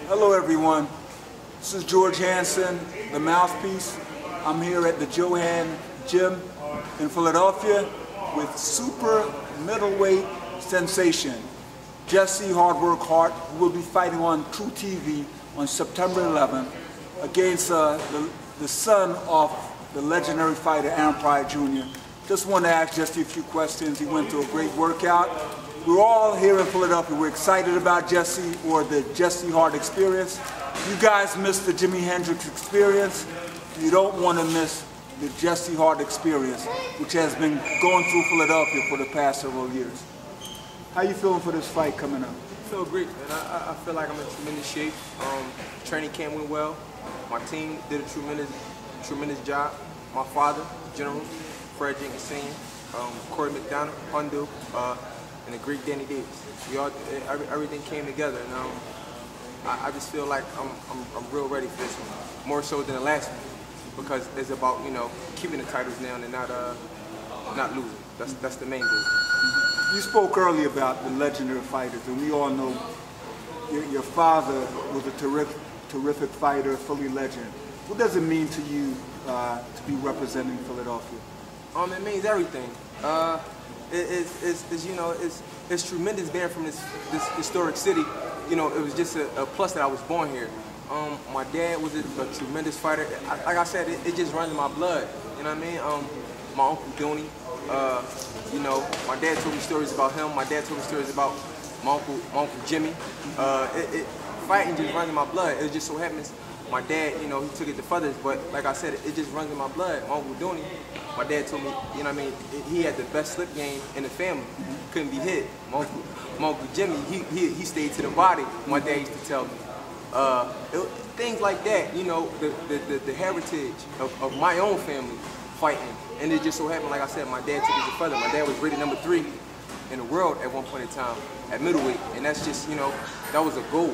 Hello everyone, this is George Hansen, the mouthpiece. I'm here at the Johan Gym in Philadelphia with super middleweight sensation, Jesse Hart, who will be fighting on True TV on September 11th against the son of the legendary fighter Aaron Pryor Jr. Just want to ask Jesse a few questions. He went through a great workout. We're all here in Philadelphia. We're excited about Jesse, or the Jesse Hart Experience. You guys missed the Jimi Hendrix Experience. You don't want to miss the Jesse Hart Experience, which has been going through Philadelphia for the past several years. How you feeling for this fight coming up? I feel great, man. I feel like I'm in tremendous shape. Training camp went well. My team did a tremendous job. My father, General Fred Jenkins Sr., Corey McDonough, Hundu, and the Greek Danny Davis. Everything came together, and I just feel like I'm real ready for this one, more so than the last one, because it's about, you know, keeping the titles now and not losing. That's the main goal. You spoke earlier about the legendary fighters, and we all know your father was a terrific fighter, Philly legend. What does it mean to you to be representing Philadelphia? It means everything. You know, it's tremendous being from this historic city. You know, it was just a plus that I was born here. My dad was a tremendous fighter. Like I said, it just runs in my blood. You know what I mean? My Uncle Dooney, you know, my dad told me stories about him. My dad told me stories about my Uncle Jimmy. Fighting just runs in my blood. It just so happens my dad, you know, he took it to feathers, but like I said, it just runs in my blood. My Uncle Dooney, my dad told me, you know what I mean, he had the best slip game in the family. Couldn't be hit. My Uncle Jimmy, he stayed to the body, my dad used to tell me. Things like that, you know, the heritage of my own family fighting. And it just so happened, like I said, my dad took it to feather. My dad was rated number 3 in the world at one point in time at middleweight, and that's just, you know, that was a goal.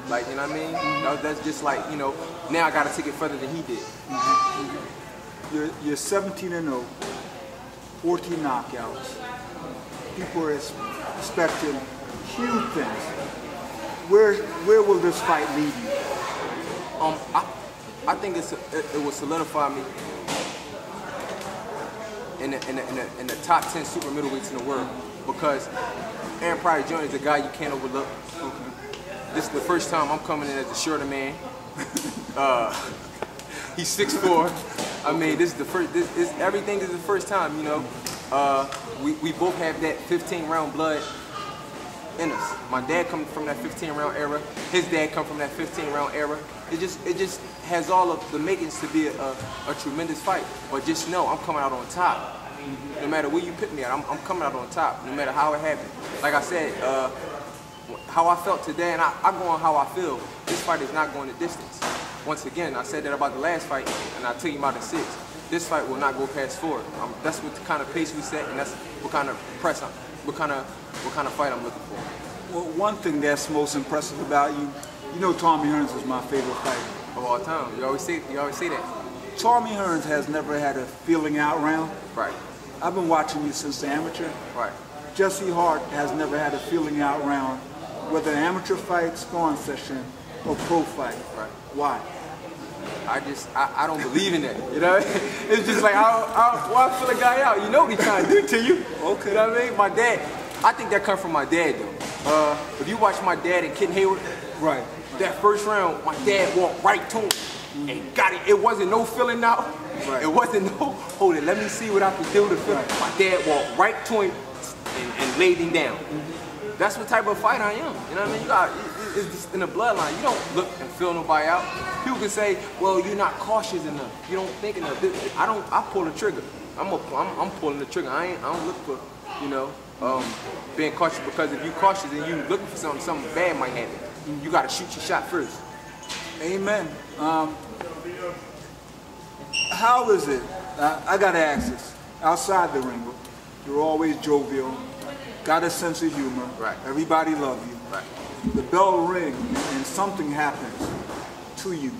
Like, you know what I mean? That's just like, you know, now I got to take it further than he did. You're 17-0, 14 knockouts. People are expecting huge things. Where will this fight lead you? I think it will solidify me in the top 10 super middleweights in the world, because Aaron Pryor Jr. is a guy you can't overlook. This is the first time I'm coming in as a shorter man. He's 6'4". I mean, this is the first. Everything is the first time. You know, we both have that 15-round blood in us. My dad comes from that 15-round era. His dad comes from that 15-round era. It just has all of the makings to be a tremendous fight. But just know, I'm coming out on top. No matter where you put me at, I'm coming out on top. No matter how it happened. Like I said, how I felt today, and I go on how I feel. This fight is not going the distance. Once again, I said that about the last fight, and I took him out in 6. This fight will not go past 4. That's what the kind of pace we set, and that's what kind of press, what kind of fight I'm looking for. Well, one thing that's most impressive about you, you know, Tommy Hearns is my favorite fighter of all time. You always say that. Tommy Hearns has never had a feeling out round. Right. I've been watching you since the amateur. Right. Jesse Hart has never had a feeling out round, whether amateur fight, sparring session, or pro fight. Right. Why? I don't believe in that. You know, it's just like why fill a guy out? You know what he's trying to do to you. Okay. You know what I mean? My dad, I think that comes from my dad though. If you watch my dad and Ken Hayward, right, that first round, my dad walked right to him and got it. It wasn't no filling out. Right. It wasn't no, hold it, let me see what I can do to fill. Right. My dad walked right to him and laid him down. That's what type of fight I am. You know what I mean? It's just in the bloodline. You don't look and feel nobody out. People can say, well, you're not cautious enough. You don't think enough. I pull the trigger. I'm pulling the trigger. I don't look for, you know, being cautious, because if you're cautious and you looking for something bad might happen. You got to shoot your shot first. Amen. How is it? I got to ask this. Outside the ring, you're always jovial, got a sense of humor. Right. Everybody loves you. Right. The bell rings and something happens to you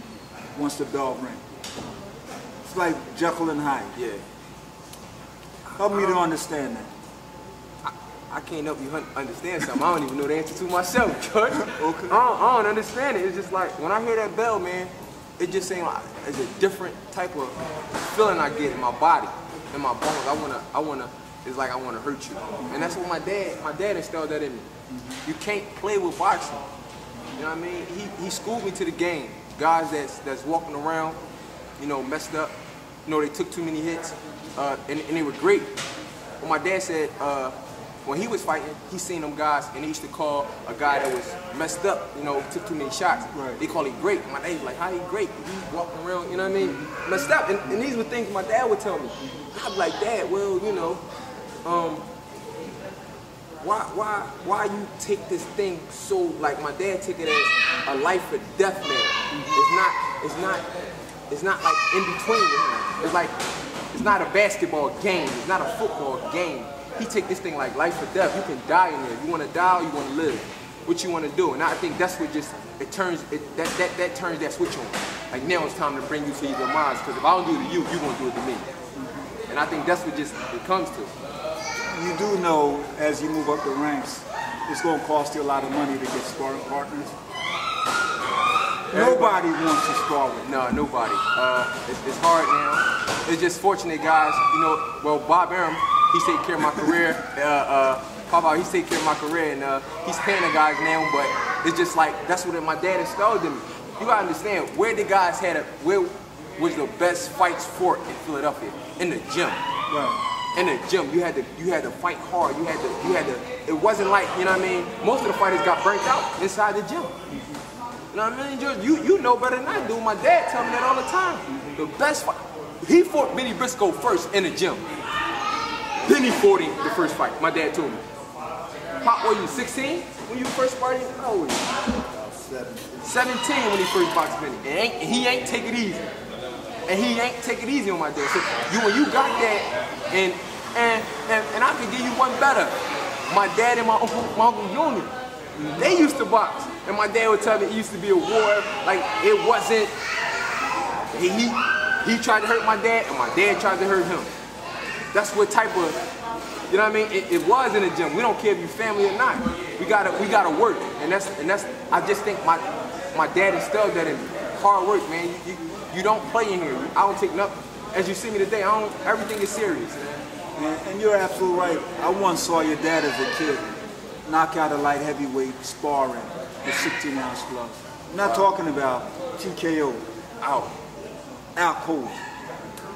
once the bell rings. It's like Jekyll and Hyde. Yeah. Help me to understand that. I can't help you understand something. I don't even know the answer to myself, Coach. Okay. I don't understand it. It's just like, when I hear that bell, man, it just seems like it's a different type of feeling I get in my body, in my bones. It's like I wanna hurt you. And that's what my dad instilled that in me. You can't play with boxing. You know what I mean? He schooled me to the game. Guys that's walking around, you know, messed up, you know, they took too many hits, and they were great. But my dad said, when he was fighting, he seen them guys, and he used to call a guy that was messed up, you know, took too many shots. Right. They call him great. My dad was like, how he great? He's walking around, you know what I mean? Messed up. And these were things my dad would tell me. I'd be like, Dad, well, you know, why you take this thing so, like my dad took it as a life or death matter. It's not like in between with him. It's like, it's not a basketball game. It's not a football game. He take this thing like life or death. You can die in there. You want to die or you want to live. What you want to do. And I think that's what just, that turns that switch on. Like now it's time to bring you to your demise, because if I don't do it to you, you're going to do it to me. And I think that's what just it comes to. You do know, as you move up the ranks, it's going to cost you a lot of money to get sparring partners. Nobody wants to spar with you. No, nobody. It's hard now. It's just fortunate, guys. You know, well, Bob Arum, he's taking care of my career. Papa, he's taking care of my career, and he's paying the guys now. But it's just like, that's what my dad installed in me. You gotta understand, where the guys where was the best fights for in Philadelphia? In the gym. Right. In the gym, you had to fight hard. You had to. It wasn't like, you know what I mean. Most of the fighters got burnt out inside the gym. You know what I mean, George? You know better than I do. My dad tell me that all the time. The best fight. He fought Benny Briscoe first in the gym. Then he fought him the first fight. My dad told me. How old were you? 16 when you first fought him? How old were you? 17 when he first boxed Benny. And he ain't take it easy. And he ain't take it easy on my dad. So when you got that, and I can give you one better. My dad and my uncle Junior, they used to box. And my dad would tell me it used to be a war. Like it wasn't. He tried to hurt my dad, and my dad tried to hurt him. That's what type of, you know what I mean? It was in the gym. We don't care if you're family or not. We gotta work, and that's. I just think my dad instilled that in me. Hard work, man. You don't play in here. I don't take nothing. As you see me today, everything is serious. And you're absolutely right. I once saw your dad as a kid knock out a light heavyweight sparring with 16-ounce gloves. I'm not talking about TKO. Out cold.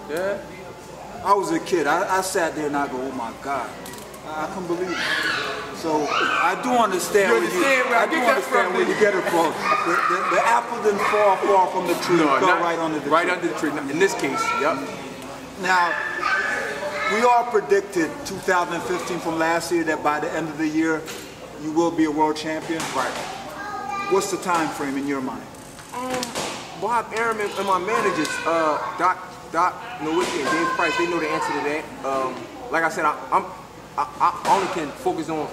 Yeah. I was a kid. I sat there and I go, oh my God. I couldn't believe it. So I do understand where you get it from. The apple didn't fall far from the tree. No, it fell right under the tree. Right under the tree. In this case, yep. Now, we all predicted 2015 from last year that by the end of the year, you will be a world champion. Right. What's the time frame in your mind? Bob Arum and my managers, Doc Nowicki and Dave Price, they know the answer to that. Like I said, I only can focus on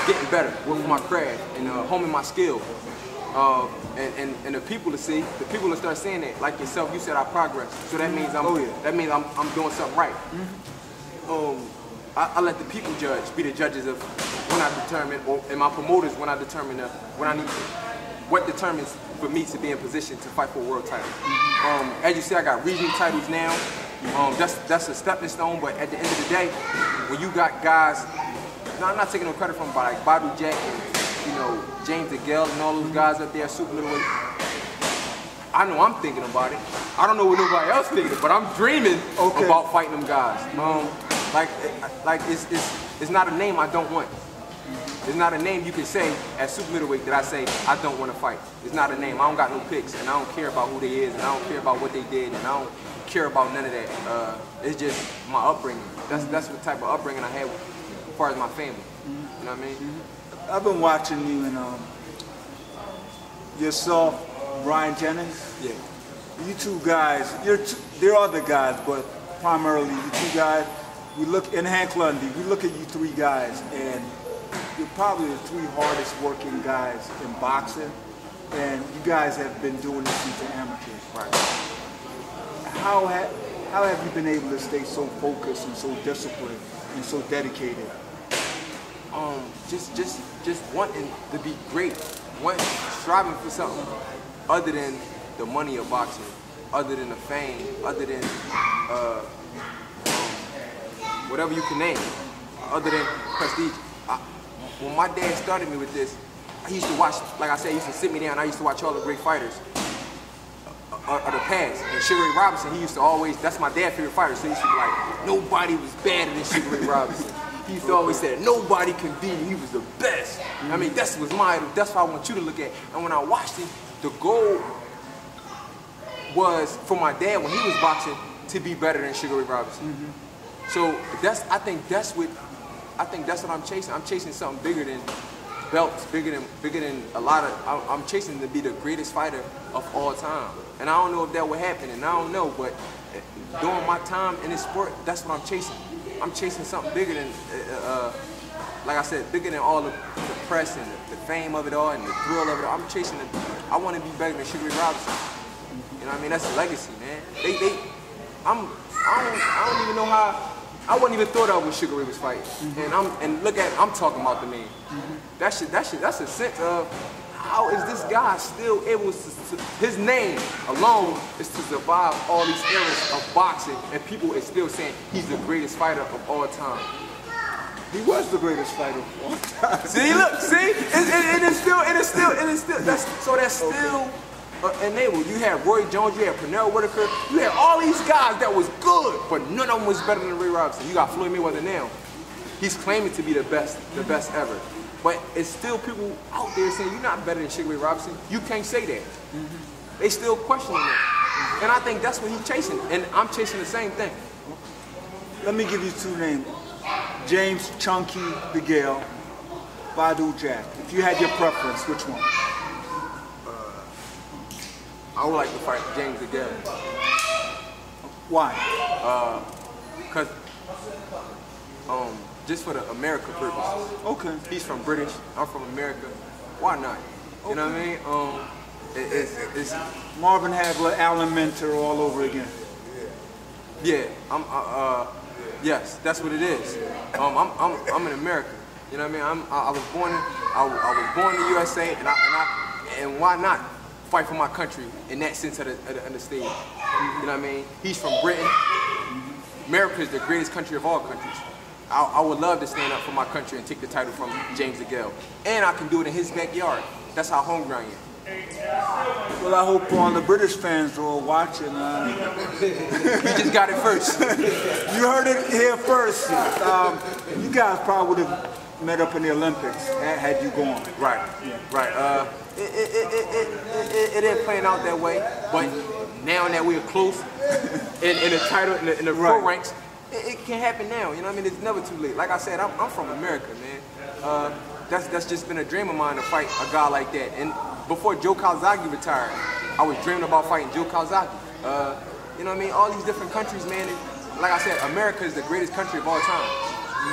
getting better, working with my craft, and honing my skill. And the people to see, the people to start saying that, like yourself, you said I progress. So that means I'm doing something right. I let the people be the judges of when I determine, and my promoters when I determine what determines for me to be in position to fight for a world title. As you see, I got regional titles now. That's a stepping stone, but at the end of the day, when you got guys, no, I'm not taking no credit from them, but like Bobby Jack and, you know, James DeGale and all those guys up there, super middleweight. I know I'm thinking about it. I don't know what nobody else thinking, but I'm dreaming about fighting them guys. It's not a name I don't want. It's not a name you can say at super middleweight that I say I don't want to fight. It's not a name. I don't got no picks, and I don't care about who they is, and I don't care about what they did, and I don't care about none of that. It's just my upbringing. That's the type of upbringing I had as far as my family. You know what I mean? I've been watching you and yourself, Brian Jennings. Yeah. You two guys, there are other guys, but primarily you two guys. We look in Hank Lundy. We look at you three guys, and you're probably the three hardest working guys in boxing, and you guys have been doing this since you're amateurs. Right. How have you been able to stay so focused and so disciplined and so dedicated? just wanting to be great, striving for something other than the money of boxing, other than the fame, other than whatever you can name, other than prestige. When my dad started me with this, he used to watch, like I said, he used to sit me down. I used to watch all the great fighters of the past. And Sugar Ray Robinson, he used to always, that's my dad's favorite fighter, so he used to be like, nobody was better than Sugar Ray Robinson. He used to always say, nobody can beat him, he was the best. I mean, that's what I want you to look at. And when I watched him, the goal was for my dad when he was boxing to be better than Sugar Ray Robinson. So I think that's what I'm chasing. I'm chasing something bigger than belts, bigger than a lot of. I'm chasing to be the greatest fighter of all time. And I don't know if that would happen, and I don't know, but during my time in this sport, that's what I'm chasing. I'm chasing something bigger than, like I said, bigger than all the press and the fame of it all and the thrill of it all. I'm chasing I want to be better than Sugar Ray Robinson. You know what I mean? That's a legacy, man. I don't even know how. I wasn't even thought of when Sugar Ray was fighting, and look at, I'm talking about the man. That's a sense of how is this guy still able to, his name alone is to survive all these eras of boxing, and people is still saying he's the greatest fighter of all time. He was the greatest fighter of all time. See, look, see, it is still, that's still. Enabled. You had Roy Jones, you had Pernell Whitaker, you had all these guys that was good, but none of them was better than Ray Robinson. You got Floyd Mayweather now. He's claiming to be the best ever. But it's still people out there saying, you're not better than Sugar Ray Robinson. You can't say that. They still questioning that. And I think that's what he's chasing. And I'm chasing the same thing. Let me give you two names. James Chunky DeGale, Badu Jack. If you had your preference, which one? I would like to fight James DeGale. Why? Because just for the America purposes. Okay. He's from British, I'm from America. Why not? Okay. You know what I mean? It's Marvin Hagler, Alan Minter all over again. Yeah, yes, that's what it is. I'm in America. You know what I mean? I was born in the USA, and why not fight for my country in that sense of the stage? You know what I mean? He's from Britain. America is the greatest country of all countries. I would love to stand up for my country and take the title from James DeGale. And I can do it in his backyard. That's how hungry I am. Well, I hope all the British fans are all watching. You just got it first. You heard it here first. You guys probably would have met up in the Olympics had you gone. Right, yeah. Right. It ain't playing out that way, but now that we're close in the title, in the pro ranks, it can happen now. You know what I mean? It's never too late. Like I said, I'm from America, man. That's just been a dream of mine to fight a guy like that. And before Joe Calzaghe retired, I was dreaming about fighting Joe Calzaghe. You know what I mean? All these different countries, man. Like I said, America is the greatest country of all time.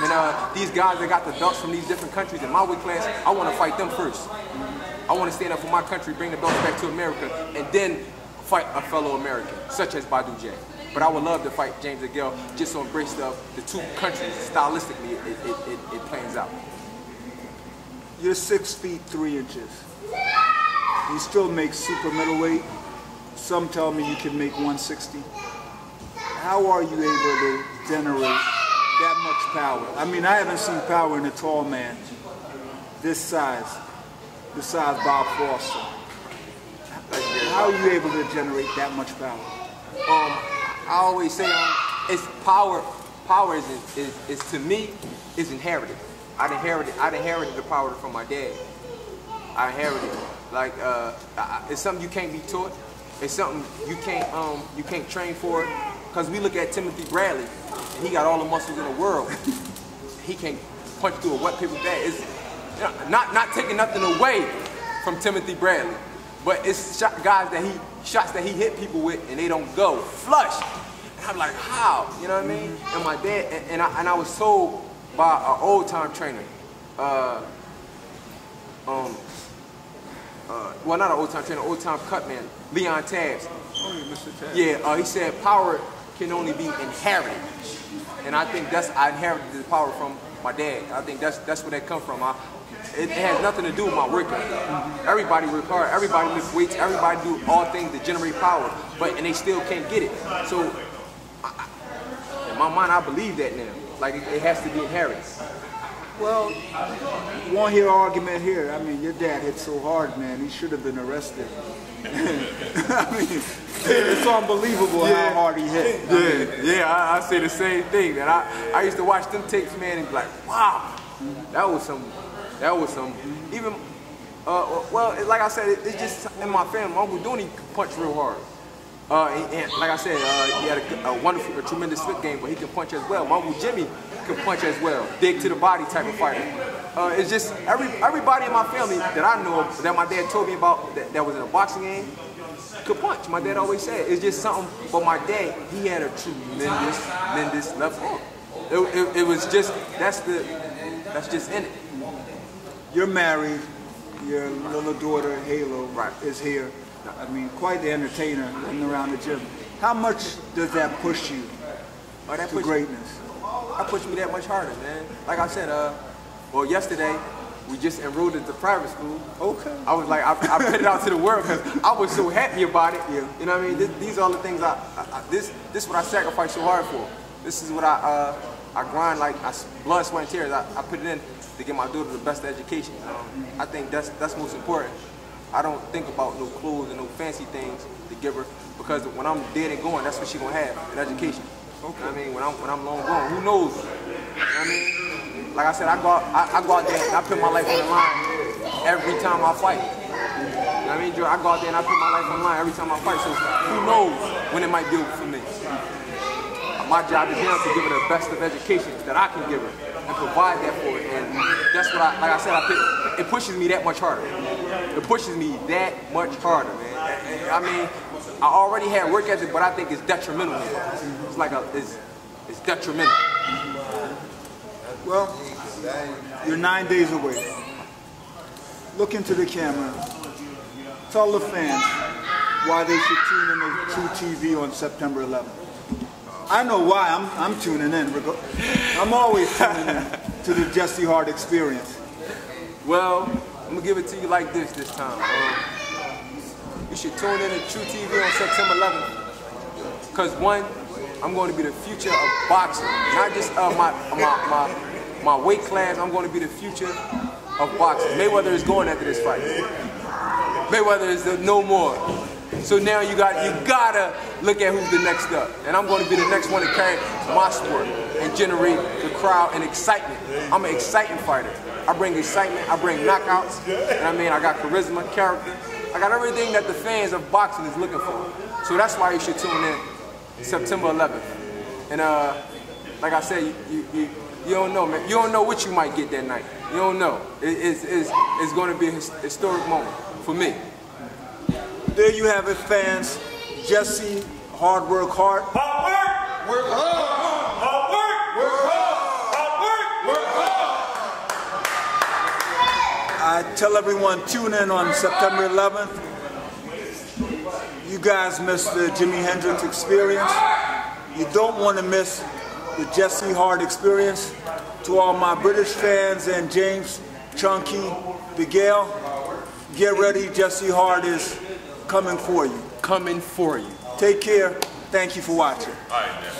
And these guys that got the belts from these different countries in my weight class, I want to fight them first. I want to stand up for my country, bring the belts back to America, and then fight a fellow American, such as Badu Jack. But I would love to fight James DeGale just to embrace the two countries. Stylistically, it plans out. You're 6 feet 3 inches. You still make super middleweight. Some tell me you can make 160. How are you able to generate that much power? I mean, I haven't seen power in a tall man this size, besides Bob Foster. How are you able to generate that much power? I always say it's power. Power is to me is inherited. I inherited the power from my dad. I inherited it. Like it's something you can't be taught. It's something you can't train for. Because we look at Timothy Bradley, and he got all the muscles in the world. He can't punch through a wet paper bag. It's not taking nothing away from Timothy Bradley, but it's shots that he hit people with, and they don't go flush. And I'm like, how? You know what I mean? And my dad, and I was told by an old time trainer, well, not an old time trainer, old time cut man, Leon Tabbs. Oh, Mr. Tabbs. Yeah, he said power can only be inherited, and I think I inherited the power from my dad. I think that's where that come from. It has nothing to do with my work ethic. Everybody work hard, everybody lift weights, everybody do all things to generate power, and they still can't get it. So in my mind, I believe that now. Like it has to be inherited. Well, you won't hear argument here. I mean, your dad hit so hard, man. He should have been arrested. I mean, it's unbelievable how hard he hit. I say the same thing. That I used to watch them tapes, man, and be like, wow, that was some. Even, well, like I said, it's just in my family. My Uncle Dooney could punch real hard. And like I said, he had a wonderful, tremendous slip game, but he can punch as well. My Uncle Jimmy can punch as well. Dig to the body type of fighter. It's just everybody in my family that I know of, that my dad told me about, that was in a boxing game, could punch. My dad always said it's just something. But my dad, he had a tremendous left hook. It was just that's just in it. You're married. Your little daughter Halo is here. I mean, quite the entertainer running around the gym. How much does that push you to greatness? That pushed me that much harder, man. Like I said, well, yesterday we just enrolled at the private school. Okay. I was like, I put it out to the world because I was so happy about it. Yeah. You know what I mean? These are the things this is what I sacrifice so hard for. This is what I grind like blood, sweat, and tears. I put it in to get my daughter the best education. I think that's most important. I don't think about no clothes and no fancy things to give her, because when I'm dead and gone, that's what she's gonna have, an education. Okay. You know what I mean? When I'm long gone, who knows? You know what I mean? Like I said, I go out there and I put my life on the line every time I fight. You know what I mean, Joe? I go out there and I put my life on the line every time I fight. So who knows when it might be over for me? My job is now to give her the best of education that I can give her and provide that for her. And that's what like I said, it pushes me that much harder. It pushes me that much harder, man. I mean, I already had work ethic, but I think it's detrimental here. It's like it's detrimental. Well, you're 9 days away. Look into the camera. Tell the fans why they should tune in to True TV on September 11th. I know why. I'm tuning in. I'm always tuning in to the Jesse Hart Experience. Well, I'm gonna give it to you like this time. You should tune in to True TV on September 11th. Because one, I'm going to be the future of boxing. Not just of my weight class, I'm going to be the future of boxing. Mayweather is going after this fight. Mayweather is no more. So now you gotta look at who's the next up. And I'm going to be the next one to carry my sport and generate the crowd and excitement. I'm an exciting fighter. I bring excitement, I bring knockouts, and I mean, I got charisma, character. I got everything that the fans of boxing is looking for. So that's why you should tune in September 11th. And like I said, you don't know, man. You don't know what you might get that night. You don't know. It's going to be a historic moment for me. There you have it, fans. Jesse, hard work, hard. Hard work! Work hard! Hard work! Work hard! Work hard! I tell everyone, tune in on September 11th. You guys missed the Jimi Hendrix Experience. You don't want to miss the Jesse Hart Experience. To all my British fans and James, Chunky, Miguel, get ready. Jesse Hart is coming for you. Coming for you. Take care. Thank you for watching. All right, man.